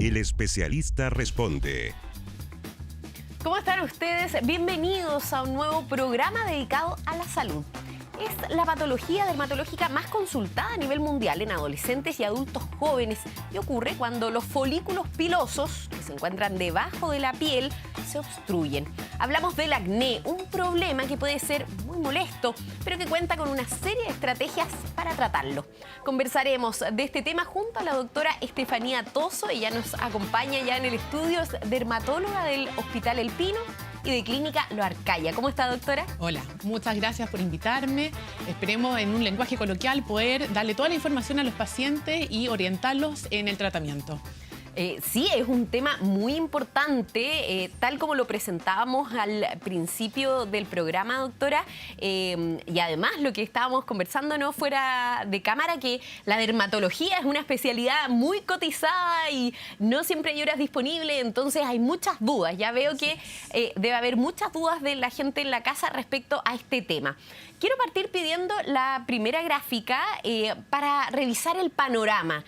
El especialista responde. ¿Cómo están ustedes? Bienvenidos a un nuevo programa dedicado a la salud. Es la patología dermatológica más consultada a nivel mundial en adolescentes y adultos jóvenes y ocurre cuando los folículos pilosos que se encuentran debajo de la piel se obstruyen. Hablamos del acné, un problema que puede ser muy molesto, pero que cuenta con una serie de estrategias para tratarlo. Conversaremos de este tema junto a la doctora Estefanía Toso. Ella nos acompaña ya en el estudio, es dermatóloga del Hospital El Pino y de Clínica Lo Arcaya. ¿Cómo está, doctora? Hola, muchas gracias por invitarme. Esperemos en un lenguaje coloquial poder darle toda la información a los pacientes y orientarlos en el tratamiento. Sí, es un tema muy importante, tal como lo presentábamos al principio del programa, doctora, y además lo que estábamos conversando no fuera de cámara, que la dermatología es una especialidad muy cotizada y no siempre hay horas disponibles, entonces hay muchas dudas. Ya veo que debe haber muchas dudas de la gente en la casa respecto a este tema. Quiero partir pidiendo la primera gráfica para revisar el panorama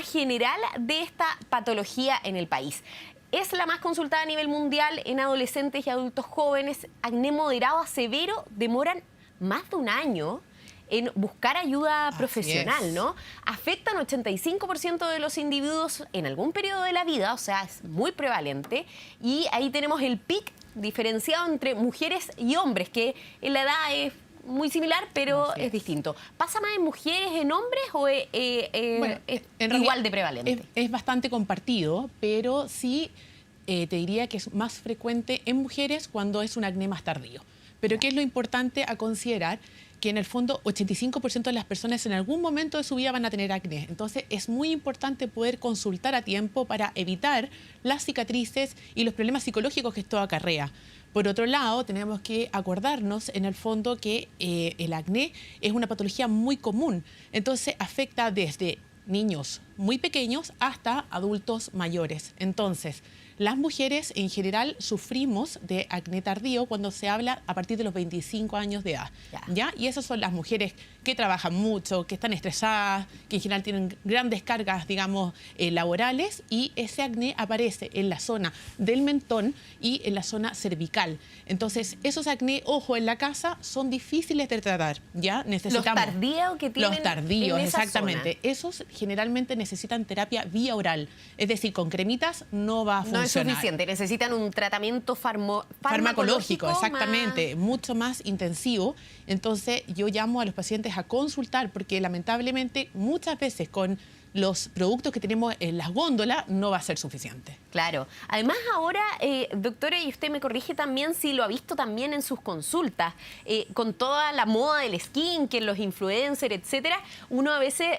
general de esta patología en el país. Es la más consultada a nivel mundial en adolescentes y adultos jóvenes. Acné moderado a severo demoran más de un año en buscar ayuda profesional, ¿no? Afectan 85% de los individuos en algún periodo de la vida, o sea, es muy prevalente. Y ahí tenemos el pic diferenciado entre mujeres y hombres, que en la edad es muy similar, pero es distinto. ¿Pasa más en mujeres, en hombres o es igual de prevalente? Es bastante compartido, pero sí te diría que es más frecuente en mujeres cuando es un acné más tardío. Pero ¿qué es lo importante a considerar? Que en el fondo 85% de las personas en algún momento de su vida van a tener acné. Entonces es muy importante poder consultar a tiempo para evitar las cicatrices y los problemas psicológicos que esto acarrea. Por otro lado, tenemos que acordarnos en el fondo que el acné es una patología muy común. Entonces afecta desde niños muy pequeños hasta adultos mayores. Entonces, las mujeres en general sufrimos de acné tardío cuando se habla a partir de los 25 años de edad. ¿Ya? Y esas son las mujeres que trabajan mucho, que están estresadas, que en general tienen grandes cargas, digamos, laborales, y ese acné aparece en la zona del mentón y en la zona cervical. Entonces, esos acné, ojo, en la casa son difíciles de tratar, ¿ya? Necesitamos los tardíos que tienen los tardíos, en esa exactamente. zona. Esos generalmente necesitan terapia vía oral. Es decir, con cremitas no va a funcionar. No es suficiente, necesitan un tratamiento farmacológico, exactamente, mucho más intensivo. Entonces yo llamo a los pacientes a consultar porque lamentablemente muchas veces con los productos que tenemos en las góndolas no va a ser suficiente. Claro. Además ahora, doctora, y usted me corrige también si lo ha visto también en sus consultas, con toda la moda del skincare, los influencers, etcétera, uno a veces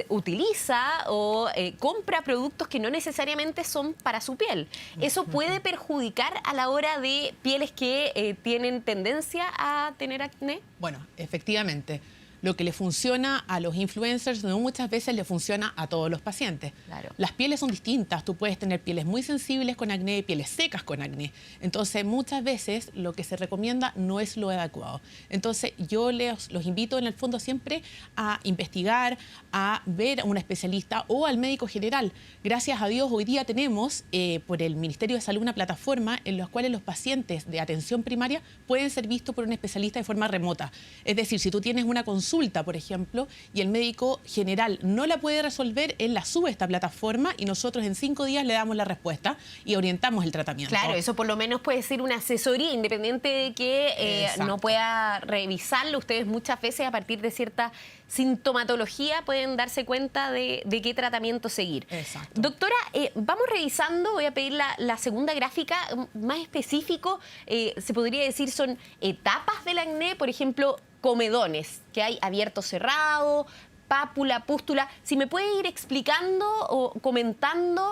utiliza o compra productos que no necesariamente son para su piel. ¿Eso puede perjudicar a la hora de pieles que tienen tendencia a tener acné? Bueno, efectivamente. Lo que le funciona a los influencers no muchas veces le funciona a todos los pacientes. Claro. Las pieles son distintas. Tú puedes tener pieles muy sensibles con acné, pieles secas con acné. Entonces, muchas veces lo que se recomienda no es lo adecuado. Entonces, yo los invito en el fondo siempre a investigar, a ver a un especialista o al médico general. Gracias a Dios, hoy día tenemos por el Ministerio de Salud una plataforma en la cual los pacientes de atención primaria pueden ser vistos por un especialista de forma remota. Es decir, si tú tienes una consulta, por ejemplo, y el médico general no la puede resolver, él la sube a esta plataforma y nosotros en 5 días le damos la respuesta y orientamos el tratamiento. Claro, eso por lo menos puede ser una asesoría, independiente de que no pueda revisarlo. Ustedes muchas veces a partir de cierta sintomatología pueden darse cuenta de qué tratamiento seguir. Exacto. Doctora, vamos revisando, voy a pedir la segunda gráfica, más específico, se podría decir son etapas del acné, por ejemplo, comedones, que hay abierto, cerrado, pápula, pústula. Si me puede ir explicando o comentando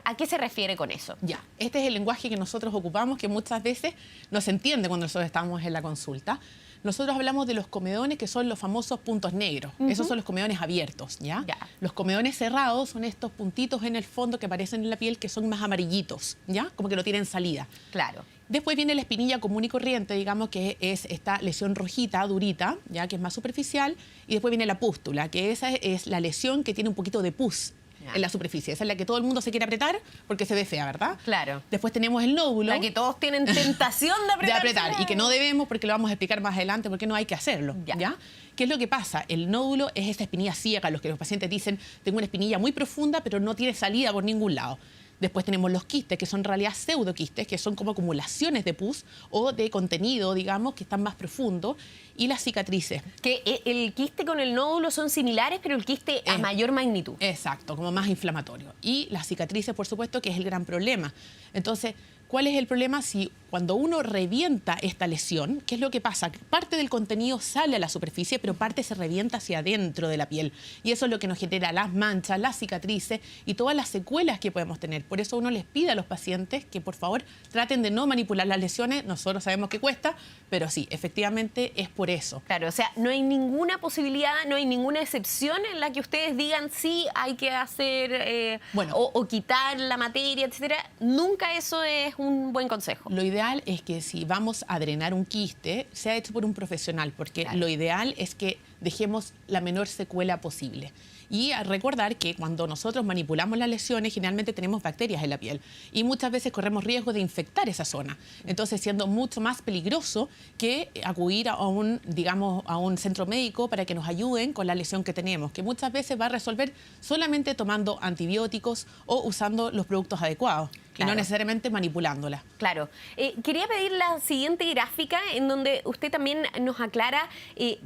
a qué se refiere con eso. Ya, este es el lenguaje que nosotros ocupamos, que muchas veces no se entiende cuando nosotros estamos en la consulta. Nosotros hablamos de los comedones, que son los famosos puntos negros. Esos son los comedones abiertos, ¿ya? Los comedones cerrados son estos puntitos en el fondo que aparecen en la piel que son más amarillitos, ¿ya? Como que no tienen salida. Claro. Después viene la espinilla común y corriente, digamos, que es esta lesión rojita, durita, ya que es más superficial. Y después viene la pústula, que esa es la lesión que tiene un poquito de pus. en la superficie. Esa es la que todo el mundo se quiere apretar porque se ve fea, ¿verdad? Claro. Después tenemos el nódulo. La que todos tienen tentación de apretar. Y que no debemos, porque lo vamos a explicar más adelante, porque no hay que hacerlo, ¿ya? ¿Qué es lo que pasa? El nódulo es esta espinilla ciega, los que los pacientes dicen, tengo una espinilla muy profunda, pero no tiene salida por ningún lado. Después tenemos los quistes, que son en realidad pseudoquistes, que son como acumulaciones de pus o de contenido, digamos, que están más profundos. Y las cicatrices. Que el quiste con el nódulo son similares, pero el quiste a mayor magnitud. Exacto, como más inflamatorio. Y las cicatrices, por supuesto, que es el gran problema. Entonces, ¿cuál es el problema? Si cuando uno revienta esta lesión, ¿qué es lo que pasa? Parte del contenido sale a la superficie, pero parte se revienta hacia adentro de la piel. Y eso es lo que nos genera las manchas, las cicatrices y todas las secuelas que podemos tener. Por eso uno les pide a los pacientes que, por favor, traten de no manipular las lesiones. Nosotros sabemos que cuesta, pero sí, efectivamente es por eso. Claro, o sea, no hay ninguna posibilidad, no hay ninguna excepción en la que ustedes digan sí, hay que hacer o quitar la materia, etcétera. Nunca eso es un buen consejo. Lo ideal es que si vamos a drenar un quiste, sea hecho por un profesional, porque lo ideal es que dejemos la menor secuela posible. Y a recordar que cuando nosotros manipulamos las lesiones, generalmente tenemos bacterias en la piel y muchas veces corremos riesgo de infectar esa zona. Entonces, siendo mucho más peligroso que acudir a un centro médico para que nos ayuden con la lesión que tenemos, que muchas veces va a resolver solamente tomando antibióticos o usando los productos adecuados. Claro. Y no necesariamente manipulándola. Claro. Quería pedir la siguiente gráfica en donde usted también nos aclara de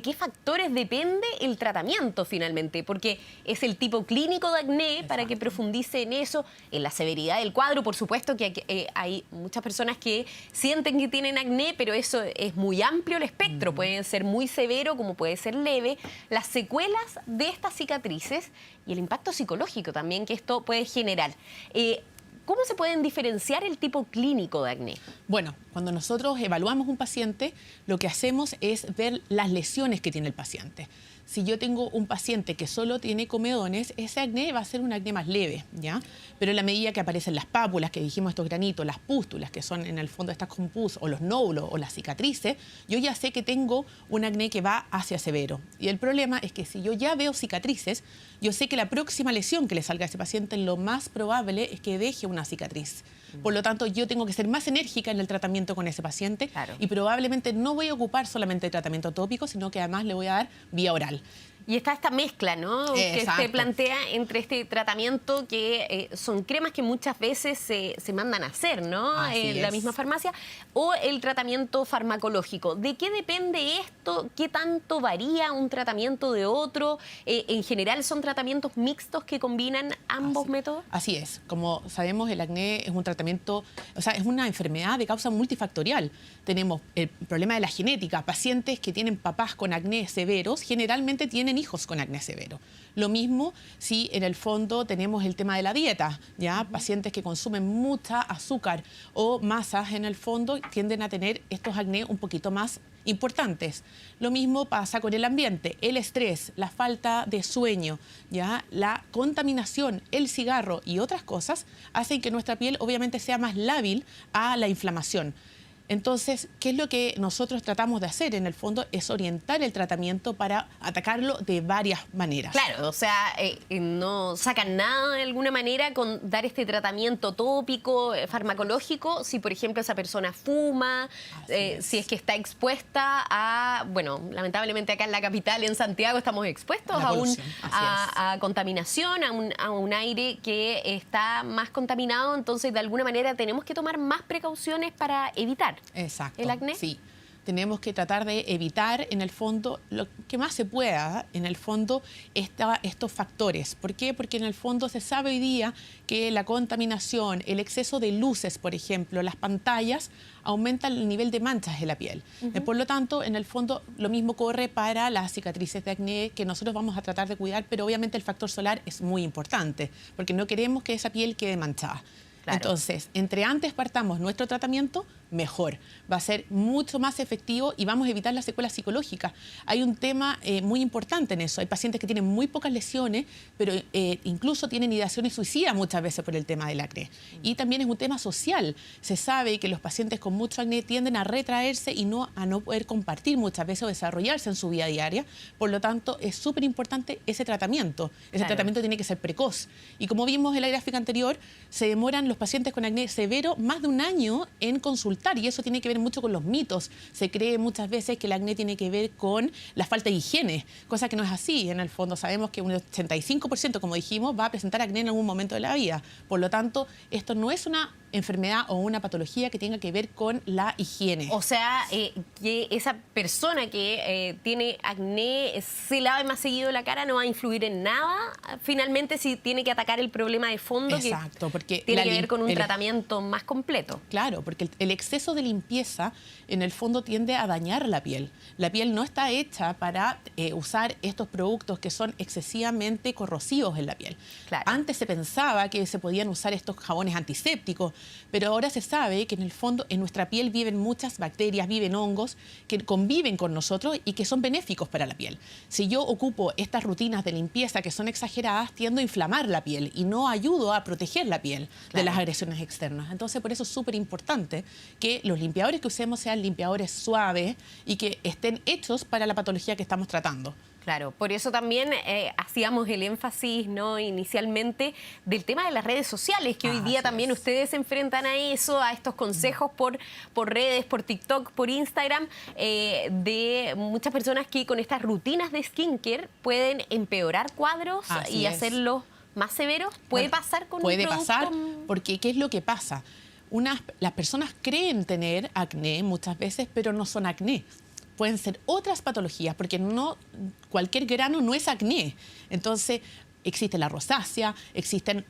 qué factores depende el tratamiento finalmente, porque es el tipo clínico de acné. Exacto. Para que profundice en eso, en la severidad del cuadro, por supuesto que hay muchas personas que sienten que tienen acné, pero eso es muy amplio el espectro, puede ser muy severo como puede ser leve, las secuelas de estas cicatrices y el impacto psicológico también que esto puede generar. ¿Cómo se pueden diferenciar el tipo clínico de acné? Bueno, cuando nosotros evaluamos un paciente, lo que hacemos es ver las lesiones que tiene el paciente. Si yo tengo un paciente que solo tiene comedones, ese acné va a ser un acné más leve, ¿ya? Pero en la medida que aparecen las pápulas, que dijimos estos granitos, las pústulas, que son en el fondo estas con pus, o los nódulos, o las cicatrices, yo ya sé que tengo un acné que va hacia severo. Y el problema es que si yo ya veo cicatrices, yo sé que la próxima lesión que le salga a ese paciente, lo más probable es que deje una cicatriz. Por lo tanto, yo tengo que ser más enérgica en el tratamiento con ese paciente. Claro. Y probablemente no voy a ocupar solamente tratamiento tópico, sino que además le voy a dar vía oral. Y está esta mezcla, ¿no? Que se plantea entre este tratamiento que son cremas que muchas veces se mandan a hacer, ¿no? En la misma farmacia, o el tratamiento farmacológico. ¿De qué depende esto? ¿Qué tanto varía un tratamiento de otro? En general, ¿son tratamientos mixtos que combinan ambos métodos? Así es. Como sabemos, el acné es un tratamiento, o sea, es una enfermedad de causa multifactorial. Tenemos el problema de la genética. Pacientes que tienen papás con acné severos generalmente tienen hijos con acné severo. Lo mismo si en el fondo tenemos el tema de la dieta, ¿ya? Pacientes que consumen mucha azúcar o masas en el fondo tienden a tener estos acné un poquito más importantes. Lo mismo pasa con el ambiente, el estrés, la falta de sueño, ¿ya? La contaminación, el cigarro y otras cosas hacen que nuestra piel obviamente sea más lábil a la inflamación. Entonces, ¿qué es lo que nosotros tratamos de hacer? En el fondo es orientar el tratamiento para atacarlo de varias maneras. Claro, o sea, no sacan nada de alguna manera con dar este tratamiento tópico, farmacológico, si por ejemplo esa persona fuma, si es que está expuesta a, bueno, lamentablemente acá en la capital, en Santiago, estamos expuestos a contaminación, a un aire que está más contaminado, entonces de alguna manera tenemos que tomar más precauciones para evitar. Exacto. ¿El acné? Sí. Tenemos que tratar de evitar, en el fondo, lo que más se pueda, en el fondo, estos factores. ¿Por qué? Porque en el fondo se sabe hoy día que la contaminación, el exceso de luces, por ejemplo, las pantallas, aumentan el nivel de manchas en la piel. Por lo tanto, en el fondo, lo mismo corre para las cicatrices de acné, que nosotros vamos a tratar de cuidar, pero obviamente el factor solar es muy importante, porque no queremos que esa piel quede manchada. Claro. Entonces, entre antes partamos nuestro tratamiento, mejor. Va a ser mucho más efectivo y vamos a evitar las secuelas psicológicas. Hay un tema muy importante en eso. Hay pacientes que tienen muy pocas lesiones, pero incluso tienen ideaciones suicidas muchas veces por el tema del acné. Y también es un tema social. Se sabe que los pacientes con mucho acné tienden a retraerse y a no poder compartir muchas veces o desarrollarse en su vida diaria. Por lo tanto, es súper importante ese tratamiento. Ese tratamiento tiene que ser precoz. Y como vimos en la gráfica anterior, se demoran los pacientes con acné severo más de un año en consultar, y eso tiene que ver mucho con los mitos. Se cree muchas veces que el acné tiene que ver con la falta de higiene, cosa que no es así. En el fondo sabemos que un 85%, como dijimos, va a presentar acné en algún momento de la vida. Por lo tanto, esto no es una enfermedad o una patología que tenga que ver con la higiene. O sea, que esa persona que tiene acné se lave más seguido la cara no va a influir en nada, finalmente, si tiene que atacar el problema de fondo. Exacto, porque tiene que ver con un tratamiento más completo. Claro, porque el exceso de limpieza en el fondo tiende a dañar la piel. La piel no está hecha para usar estos productos que son excesivamente corrosivos en la piel. Claro. Antes se pensaba que se podían usar estos jabones antisépticos, pero ahora se sabe que en el fondo en nuestra piel viven muchas bacterias, viven hongos que conviven con nosotros y que son benéficos para la piel. Si yo ocupo estas rutinas de limpieza que son exageradas, tiendo a inflamar la piel y no ayudo a proteger la piel de las agresiones externas. Entonces, por eso es súper importante que los limpiadores que usemos sean limpiadores suaves y que estén hechos para la patología que estamos tratando. Claro, por eso también hacíamos el énfasis, ¿no?, inicialmente del tema de las redes sociales, que hoy día también ustedes se enfrentan a eso, a estos consejos por redes, por TikTok, por Instagram, de muchas personas que con estas rutinas de skincare pueden empeorar cuadros y hacerlos más severos. ¿Puede pasar con un producto? Puede pasar, porque ¿qué es lo que pasa? Las personas creen tener acné muchas veces, pero no son acné. Pueden ser otras patologías, porque no cualquier grano no es acné. Entonces, existe la rosácea, existen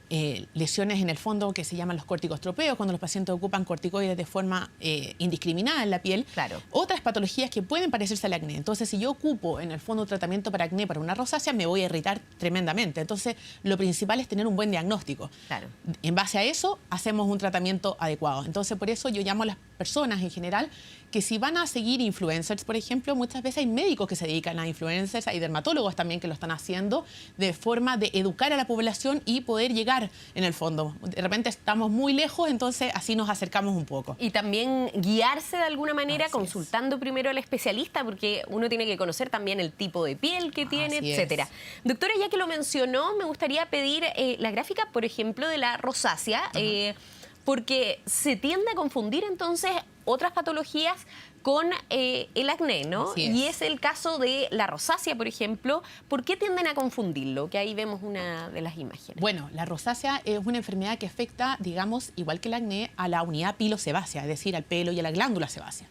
lesiones en el fondo que se llaman los corticostropeos, cuando los pacientes ocupan corticoides de forma indiscriminada en la piel. Claro. Otras patologías que pueden parecerse al acné. Entonces, si yo ocupo en el fondo tratamiento para acné, para una rosácea, me voy a irritar tremendamente. Entonces, lo principal es tener un buen diagnóstico. Claro. En base a eso, hacemos un tratamiento adecuado. Entonces, por eso yo llamo a las personas en general que si van a seguir influencers, por ejemplo, muchas veces hay médicos que se dedican a influencers, hay dermatólogos también que lo están haciendo de forma de educar a la población y poder llegar en el fondo. De repente estamos muy lejos, entonces así nos acercamos un poco. Y también guiarse de alguna manera consultando primero al especialista, porque uno tiene que conocer también el tipo de piel que tiene, etcétera. Doctora, ya que lo mencionó, me gustaría pedir la gráfica, por ejemplo, de la rosácea, porque se tiende a confundir entonces otras patologías con el acné, ¿no? Y es el caso de la rosácea, por ejemplo. ¿Por qué tienden a confundirlo? Que ahí vemos una de las imágenes. Bueno, la rosácea es una enfermedad que afecta, digamos, igual que el acné, a la unidad pilosebácea, es decir, al pelo y a la glándula sebácea.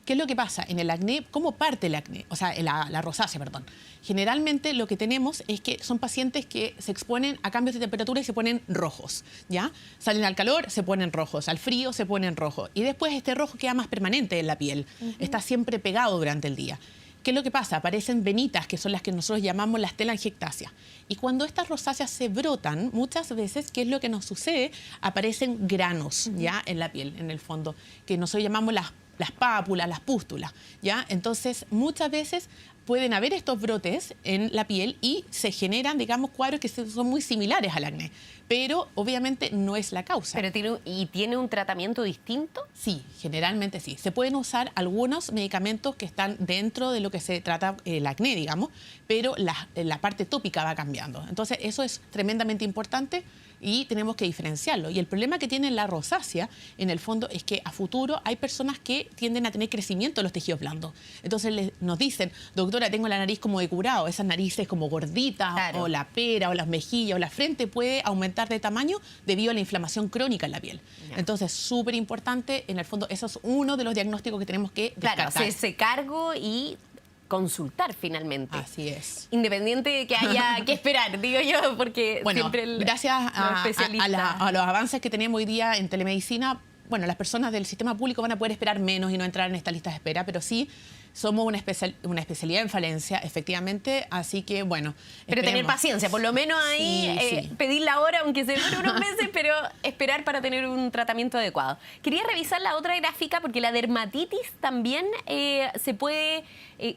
¿Qué es lo que pasa? En el acné, ¿cómo parte el acné? O sea, la rosácea, perdón. Generalmente lo que tenemos es que son pacientes que se exponen a cambios de temperatura y se ponen rojos, ¿ya? Salen al calor, se ponen rojos, al frío se ponen rojos. Y después este rojo queda más permanente en la piel, está siempre pegado durante el día. ¿Qué es lo que pasa? Aparecen venitas, que son las que nosotros llamamos las telangiectasias. Y cuando estas rosáceas se brotan, muchas veces, ¿qué es lo que nos sucede? Aparecen granos, ¿ya? En la piel, en el fondo, que nosotros llamamos las pápulas, las pústulas, ¿ya? Entonces, muchas veces pueden haber estos brotes en la piel y se generan, digamos, cuadros que son muy similares al acné, pero obviamente no es la causa. Pero ¿tiene un tratamiento distinto? Sí, generalmente sí. Se pueden usar algunos medicamentos que están dentro de lo que se trata el acné, digamos, pero la parte tópica va cambiando. Entonces, eso es tremendamente importante y tenemos que diferenciarlo. Y el problema que tiene la rosácea, en el fondo, es que a futuro hay personas que tienden a tener crecimiento de los tejidos blandos. Entonces nos dicen, doctora, tengo la nariz como de curado, esas narices como gorditas, o la pera, o las mejillas, o la frente puede aumentar de tamaño debido a la inflamación crónica en la piel. Entonces, súper importante, en el fondo, eso es uno de los diagnósticos que tenemos que descartar. Claro, hacerse cargo y consultar finalmente. Así es. Independiente de que haya que esperar, digo yo, porque bueno, siempre gracias a los avances que tenemos hoy día en telemedicina, bueno, las personas del sistema público van a poder esperar menos y no entrar en esta lista de espera, pero sí somos una especialidad en falencia, efectivamente, así que bueno. Pero tener esperemos. paciencia, por lo menos ahí Sí. pedir la hora, aunque se demore unos meses, pero esperar para tener un tratamiento adecuado. Quería revisar la otra gráfica porque la dermatitis también se puede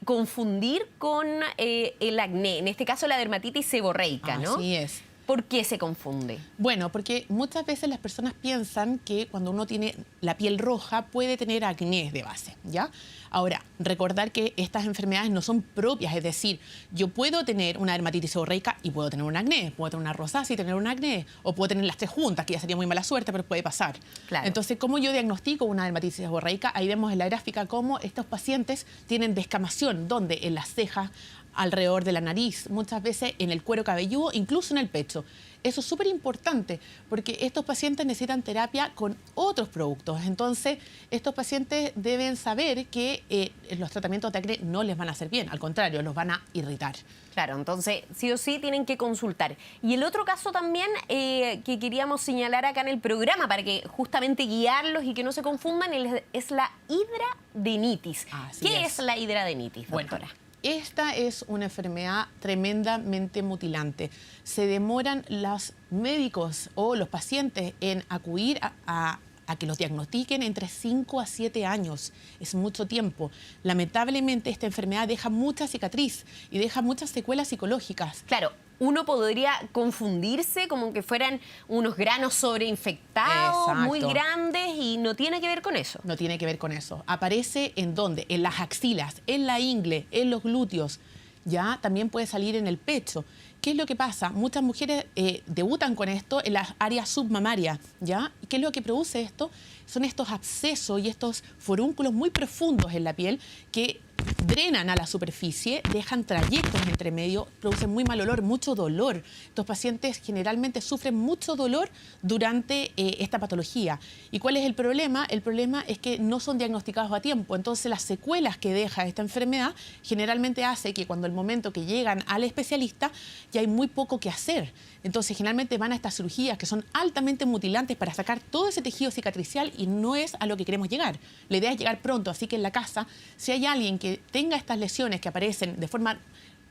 confundir con el acné, en este caso la dermatitis seborreica, ¿no? Así es. ¿Por qué se confunde? Bueno, porque muchas veces las personas piensan que cuando uno tiene la piel roja puede tener acné de base, ¿ya? Ahora, recordar que estas enfermedades no son propias, es decir, yo puedo tener una dermatitis seborreica y puedo tener un acné, puedo tener una rosácea y tener un acné, o puedo tener las tres juntas, que ya sería muy mala suerte, pero puede pasar. Claro. Entonces, ¿cómo yo diagnostico una dermatitis seborreica? Ahí vemos en la gráfica cómo estos pacientes tienen descamación, donde en las cejas, alrededor de la nariz, muchas veces en el cuero cabelludo, incluso en el pecho. Eso es súper importante porque estos pacientes necesitan terapia con otros productos. Entonces, estos pacientes deben saber que los tratamientos de acné no les van a hacer bien, al contrario, los van a irritar. Claro, entonces sí o sí tienen que consultar. Y el otro caso también que queríamos señalar acá en el programa para que justamente guiarlos y que no se confundan es la hidradenitis. Así ¿Qué es. es la hidradenitis, Bueno, doctora? esta es una enfermedad tremendamente mutilante. Se demoran los médicos o los pacientes en acudir a que los diagnostiquen entre 5 a 7 años. Es mucho tiempo. Lamentablemente, esta enfermedad deja mucha cicatriz y deja muchas secuelas psicológicas. Claro, uno podría confundirse como que fueran unos granos sobreinfectados, Exacto. muy grandes, y no tiene que ver con eso. No tiene que ver con eso. Aparece ¿en dónde? En las axilas, en la ingle, en los glúteos. Ya también puede salir en el pecho. ¿Qué es lo que pasa? Muchas mujeres debutan con esto en las áreas submamarias, ¿ya? ¿Y qué es lo que produce esto? Son estos abscesos y estos forúnculos muy profundos en la piel que drenan a la superficie, dejan trayectos entre medio, producen muy mal olor, mucho dolor. Estos pacientes generalmente sufren mucho dolor durante esta patología. ¿Y cuál es el problema? El problema es que no son diagnosticados a tiempo. Entonces, las secuelas que deja esta enfermedad generalmente hace que cuando el momento que llegan al especialista ya hay muy poco que hacer. Entonces, generalmente van a estas cirugías que son altamente mutilantes para sacar todo ese tejido cicatricial y no es a lo que queremos llegar. La idea es llegar pronto, así que en la casa, si hay alguien que tenga estas lesiones que aparecen de forma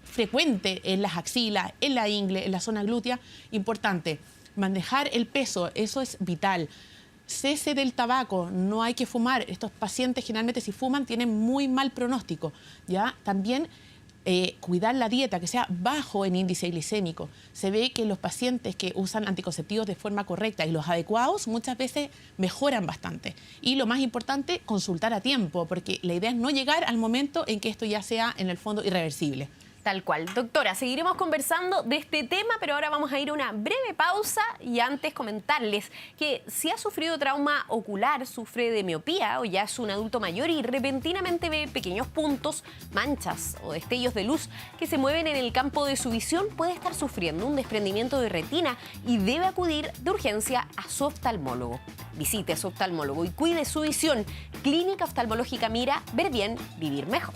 frecuente en las axilas, en la ingle, en la zona glútea, importante, manejar el peso, eso es vital. Cese del tabaco, no hay que fumar. Estos pacientes generalmente si fuman tienen muy mal pronóstico, ¿ya? También cuidar la dieta, que sea bajo en índice glicémico. Se ve que los pacientes que usan anticonceptivos de forma correcta y los adecuados muchas veces mejoran bastante. Y lo más importante, consultar a tiempo, porque la idea es no llegar al momento en que esto ya sea en el fondo irreversible. Tal cual. Doctora, seguiremos conversando de este tema, pero ahora vamos a ir a una breve pausa y antes comentarles que si ha sufrido trauma ocular, sufre de miopía o ya es un adulto mayor y repentinamente ve pequeños puntos, manchas o destellos de luz que se mueven en el campo de su visión, puede estar sufriendo un desprendimiento de retina y debe acudir de urgencia a su oftalmólogo. Visite a su oftalmólogo y cuide su visión. Clínica Oftalmológica Mira, ver bien, vivir mejor.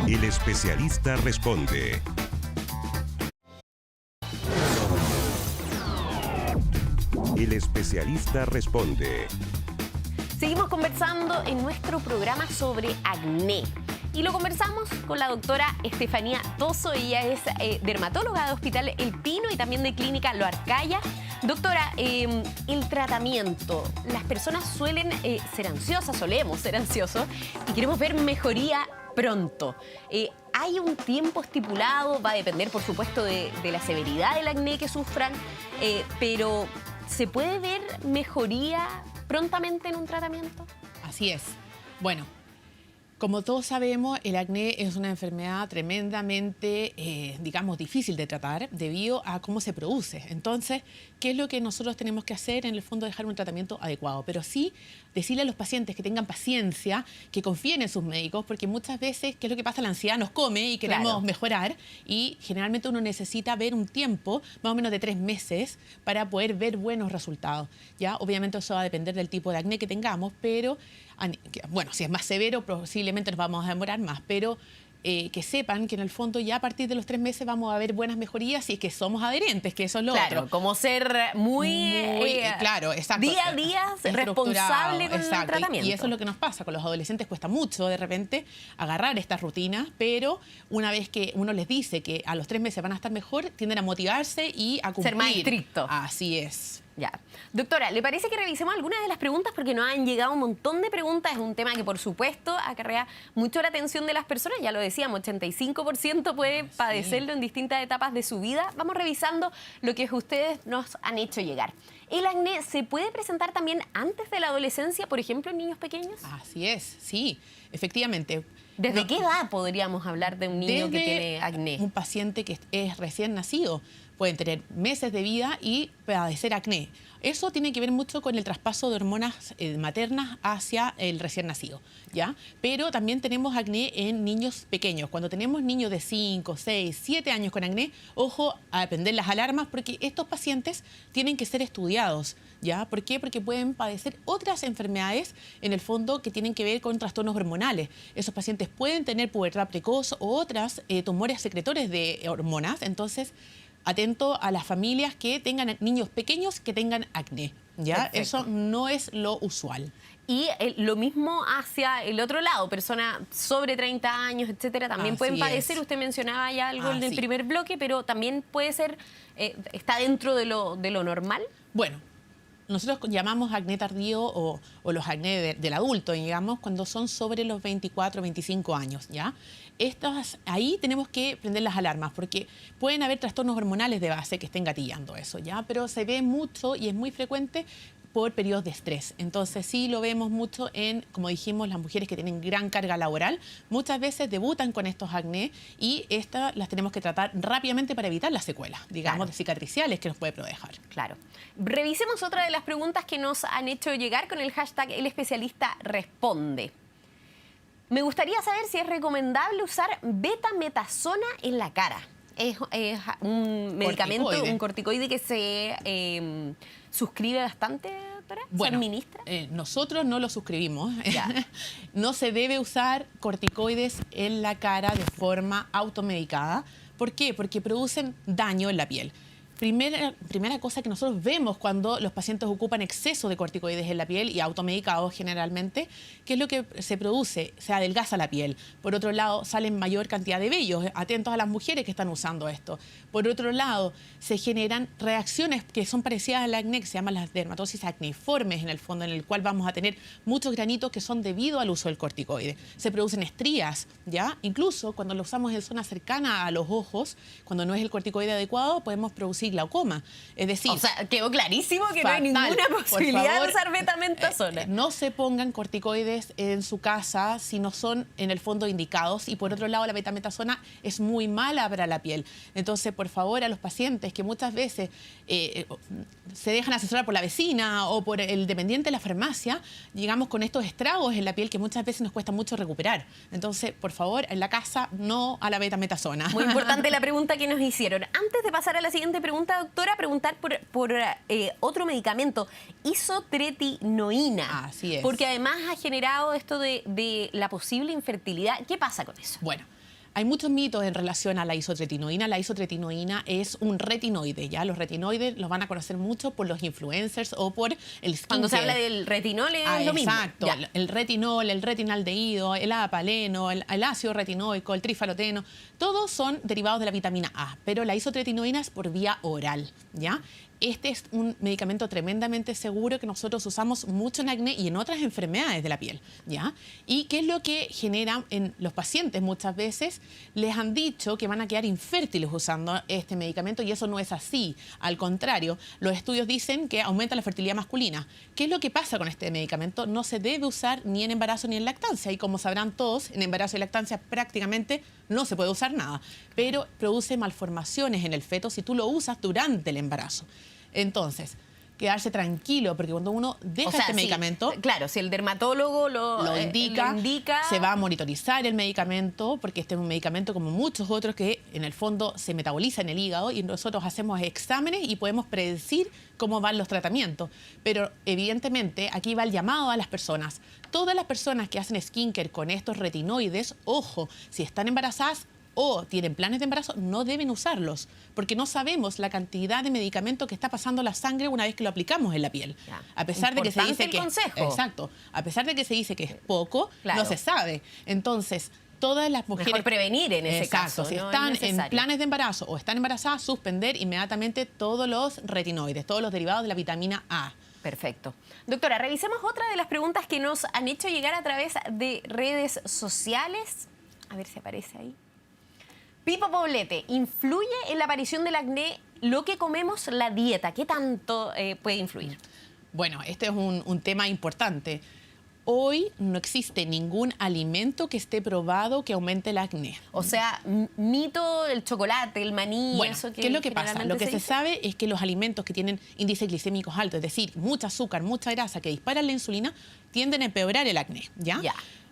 El especialista responde. El especialista responde. Seguimos conversando en nuestro programa sobre acné. Y lo conversamos con la doctora Estefanía Toso. Ella es dermatóloga de Hospital El Pino y también de Clínica Lo Arcaya. Doctora, el tratamiento. Las personas suelen ser ansiosas, solemos ser ansiosos y queremos ver mejoría pronto. ¿Hay un tiempo estipulado? Va a depender, por supuesto, de la severidad del acné que sufran, pero ¿se puede ver mejoría prontamente en un tratamiento? Así es. Bueno, Como todos sabemos, el acné es una enfermedad tremendamente, digamos, difícil de tratar debido a cómo se produce. Entonces, ¿qué es lo que nosotros tenemos que hacer? En el fondo, dejar un tratamiento adecuado. Pero sí, decirle a los pacientes que tengan paciencia, que confíen en sus médicos, porque muchas veces, ¿qué es lo que pasa? La ansiedad nos come y queremos mejorar. Y generalmente uno necesita ver un tiempo, más o menos de 3 meses, para poder ver buenos resultados. ¿Ya? Obviamente eso va a depender del tipo de acné que tengamos, pero... Bueno, si es más severo, posiblemente nos vamos a demorar más, pero que sepan que en el fondo ya a partir de los 3 meses vamos a ver buenas mejorías y es que somos adherentes, que eso es lo otro. Como ser muy claro, exacto, día a día responsable con el tratamiento. Y eso es lo que nos pasa. Con los adolescentes cuesta mucho de repente agarrar estas rutinas, pero una vez que uno les dice que a los 3 meses van a estar mejor, tienden a motivarse y a cumplir. Ser más estricto. Así es. Ya. Doctora, ¿le parece que revisemos algunas de las preguntas? Porque nos han llegado un montón de preguntas. Es un tema que, por supuesto, acarrea mucho la atención de las personas. Ya lo decíamos, 85% puede padecerlo en distintas etapas de su vida. Vamos revisando lo que ustedes nos han hecho llegar. ¿El acné se puede presentar también antes de la adolescencia, por ejemplo, en niños pequeños? Así es, sí, efectivamente. ¿Desde qué edad podríamos hablar de un niño que tiene acné? Un paciente que es recién nacido. Pueden tener meses de vida y padecer acné. Eso tiene que ver mucho con el traspaso de hormonas maternas hacia el recién nacido, ¿ya? Pero también tenemos acné en niños pequeños. Cuando tenemos niños de 5, 6, 7 años con acné, ojo a prender las alarmas porque estos pacientes tienen que ser estudiados, ¿ya? ¿Por qué? Porque pueden padecer otras enfermedades, en el fondo, que tienen que ver con trastornos hormonales. Esos pacientes pueden tener pubertad precoz o otras tumores secretores de hormonas. Entonces, atento a las familias que tengan niños pequeños que tengan acné, ¿ya? Perfecto. Eso no es lo usual. Y lo mismo hacia el otro lado, personas sobre 30 años, etcétera, también pueden padecer. Usted mencionaba ya algo en el primer bloque, pero también puede ser, ¿está dentro de lo normal? Bueno, nosotros llamamos acné tardío o los acné del adulto, digamos, cuando son sobre los 24, 25 años, ¿ya? Ahí tenemos que prender las alarmas porque pueden haber trastornos hormonales de base que estén gatillando eso, ¿ya? Pero se ve mucho y es muy frecuente por periodos de estrés. Entonces sí lo vemos mucho en, como dijimos, las mujeres que tienen gran carga laboral. Muchas veces debutan con estos acné y estas las tenemos que tratar rápidamente para evitar las secuelas, digamos, de cicatriciales que nos puede dejar. Claro. Revisemos otra de las preguntas que nos han hecho llegar con el hashtag El Especialista Responde. Me gustaría saber si es recomendable usar betametasona en la cara. Es un medicamento, un corticoide que se suscribe bastante, doctora. Bueno, ¿se administra? Nosotros no lo suscribimos. No se debe usar corticoides en la cara de forma automedicada. ¿Por qué? Porque producen daño en la piel. Primera cosa que nosotros vemos cuando los pacientes ocupan exceso de corticoides en la piel y automedicados generalmente, ¿qué es lo que se produce? Se adelgaza la piel. Por otro lado, salen mayor cantidad de vellos. Atentos a las mujeres que están usando esto. Por otro lado, se generan reacciones que son parecidas al acné, que se llaman las dermatosis acneiformes, en el fondo, en el cual vamos a tener muchos granitos que son debido al uso del corticoide. Se producen estrías, ¿ya? Incluso cuando lo usamos en zona cercana a los ojos, cuando no es el corticoide adecuado, podemos producir glaucoma. Es decir, o sea, quedó clarísimo que no hay ninguna posibilidad de usar betametasona. No se pongan corticoides en su casa si no son en el fondo indicados. Y por otro lado, la betametasona es muy mala para la piel. Entonces, por favor, a los pacientes que muchas veces se dejan asesorar por la vecina o por el dependiente de la farmacia, llegamos con estos estragos en la piel que muchas veces nos cuesta mucho recuperar. Entonces, por favor, en la casa, no a la betametasona. Muy importante la pregunta que nos hicieron. Antes de pasar a la siguiente pregunta, doctora, preguntar por otro medicamento, isotretinoína. Así es. Porque además ha generado esto de la posible infertilidad. ¿Qué pasa con eso? Bueno, hay muchos mitos en relación a la isotretinoína. La isotretinoína es un retinoide, ¿ya? Los retinoides los van a conocer mucho por los influencers o por el skincare. Cuando se habla del retinol es lo mismo. Exacto. El retinol, el retinaldehído, el apaleno, el ácido retinoico, el trifaloteno, todos son derivados de la vitamina A, pero la isotretinoína es por vía oral, ¿ya? este es un medicamento tremendamente seguro que nosotros usamos mucho en acné y en otras enfermedades de la piel, ¿ya? ¿Y qué es lo que genera en los pacientes? Muchas veces les han dicho que van a quedar infértiles usando este medicamento y eso no es así. Al contrario, los estudios dicen que aumenta la fertilidad masculina. ¿Qué es lo que pasa con este medicamento? No se debe usar ni en embarazo ni en lactancia y como sabrán todos, en embarazo y lactancia prácticamente no se puede usar nada, pero produce malformaciones en el feto si tú lo usas durante el embarazo. Entonces, quedarse tranquilo, porque cuando uno deja este medicamento... Claro, si el dermatólogo lo indica, se va a monitorizar el medicamento, porque este es un medicamento como muchos otros que en el fondo se metaboliza en el hígado y nosotros hacemos exámenes y podemos predecir cómo van los tratamientos. Pero evidentemente aquí va el llamado a las personas. Todas las personas que hacen skincare con estos retinoides, ojo, si están embarazadas o tienen planes de embarazo, no deben usarlos, porque no sabemos la cantidad de medicamento que está pasando a la sangre una vez que lo aplicamos en la piel. Ya. A pesar de que se dice que consejo. A pesar de que se dice que es poco, claro, no se sabe. Entonces, todas las mujeres... Mejor prevenir en ese caso. Si no están en planes de embarazo o están embarazadas, suspender inmediatamente todos los retinoides, todos los derivados de la vitamina A. Perfecto. Doctora, revisemos otra de las preguntas que nos han hecho llegar a través de redes sociales. A ver si aparece ahí. Pipo Poblete, ¿influye en la aparición del acné lo que comemos, la dieta? ¿Qué tanto puede influir? Bueno, este es un tema importante. Hoy no existe ningún alimento que esté probado que aumente el acné. O sea, mito el chocolate, el maní, bueno, eso que ¿qué es lo que pasa? Lo que se sabe es que los alimentos que tienen índices glicémicos altos, es decir, mucho azúcar, mucha grasa que disparan la insulina, tienden a empeorar el acné, ¿ya?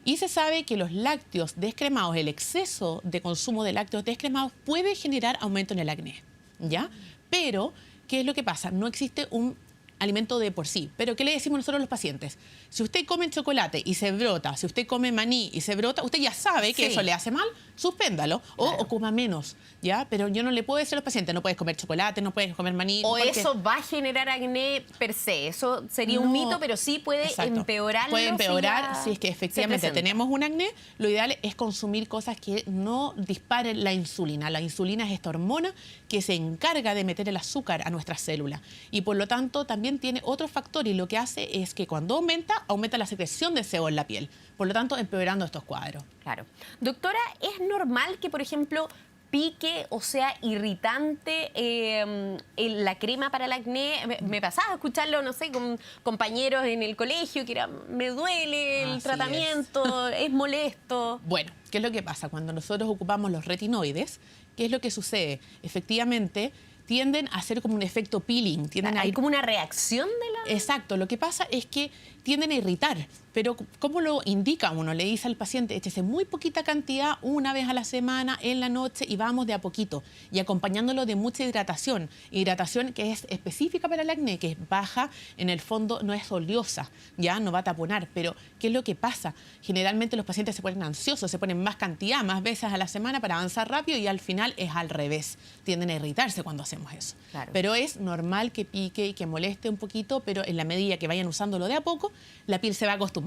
Y se sabe que los lácteos descremados, el exceso de consumo de lácteos descremados puede generar aumento en el acné, ¿ya? Pero, ¿qué es lo que pasa? No existe un alimento de por sí. Pero, ¿qué le decimos nosotros a los pacientes? Si usted come chocolate y se brota, si usted come maní y se brota, usted ya sabe que eso le hace mal, suspéndalo o coma menos, ¿ya? Pero yo no le puedo decir a los pacientes, no puedes comer chocolate, no puedes comer maní. O eso va a generar acné per se. Eso sería un mito, pero sí puede empeorarlo. Puede empeorar si es que efectivamente tenemos un acné. Lo ideal es consumir cosas que no disparen la insulina. La insulina es esta hormona que se encarga de meter el azúcar a nuestras células. Y por lo tanto también tiene otro factor y lo que hace es que cuando aumenta la secreción de sebo en la piel. Por lo tanto, empeorando estos cuadros. Claro. Doctora, ¿es normal que, por ejemplo, pique o sea irritante la crema para el acné? Me pasaba a escucharlo, no sé, con compañeros en el colegio, que era, me duele el tratamiento, es molesto. Bueno, ¿qué es lo que pasa? Cuando nosotros ocupamos los retinoides, ¿qué es lo que sucede? Efectivamente, tienden a hacer como un efecto peeling. Hay como una reacción de la... Exacto. Lo que pasa es que tienden a irritar. Pero ¿cómo lo indica uno? Le dice al paciente, échese muy poquita cantidad una vez a la semana, en la noche, y vamos de a poquito. Y acompañándolo de mucha hidratación. Hidratación que es específica para el acné, que es baja, en el fondo no es oleosa, ya no va a taponar. Pero ¿qué es lo que pasa? Generalmente los pacientes se ponen ansiosos, se ponen más cantidad, más veces a la semana para avanzar rápido y al final es al revés. Tienden a irritarse cuando hacemos eso. Claro. Pero es normal que pique y que moleste un poquito, pero en la medida que vayan usándolo de a poco, la piel se va acostumbrando.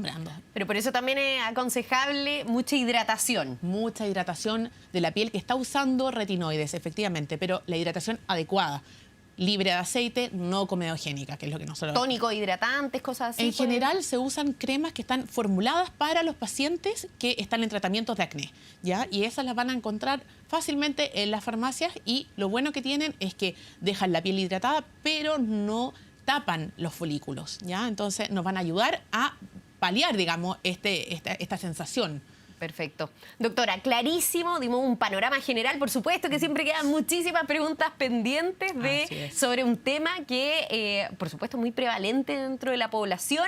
Pero por eso también es aconsejable mucha hidratación. Mucha hidratación de la piel que está usando retinoides, efectivamente, pero la hidratación adecuada. Libre de aceite, no comedogénica, que es lo que nosotros... Tónicos, hidratantes, cosas así. En general se usan cremas que están formuladas para los pacientes que están en tratamientos de acné, ¿ya? Y esas las van a encontrar fácilmente en las farmacias y lo bueno que tienen es que dejan la piel hidratada, pero no tapan los folículos, ¿ya? Entonces nos van a ayudar a paliar, digamos, esta sensación. Perfecto. Doctora, clarísimo, dimos un panorama general. Por supuesto que siempre quedan muchísimas preguntas pendientes sobre un tema que, por supuesto, es muy prevalente dentro de la población,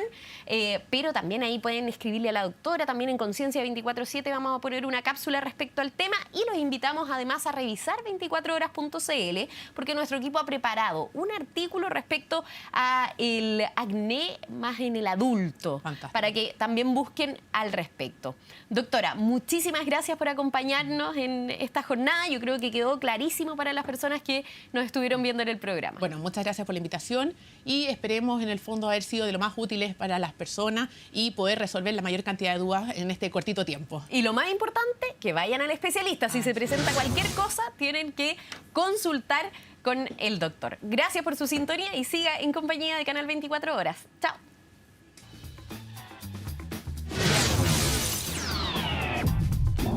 pero también ahí pueden escribirle a la doctora, también en Conciencia 24/7 vamos a poner una cápsula respecto al tema y los invitamos además a revisar 24horas.cl porque nuestro equipo ha preparado un artículo respecto a el acné más en el adulto. Fantástico. Para que también busquen al respecto. Doctora, muchísimas gracias por acompañarnos en esta jornada. Yo creo que quedó clarísimo para las personas que nos estuvieron viendo en el programa. Bueno, muchas gracias por la invitación y esperemos en el fondo haber sido de lo más útiles para las personas y poder resolver la mayor cantidad de dudas en este cortito tiempo. Y lo más importante, que vayan al especialista. Si se presenta cualquier cosa, tienen que consultar con el doctor. Gracias por su sintonía y siga en compañía de Canal 24 Horas. Chao.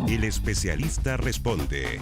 El especialista responde.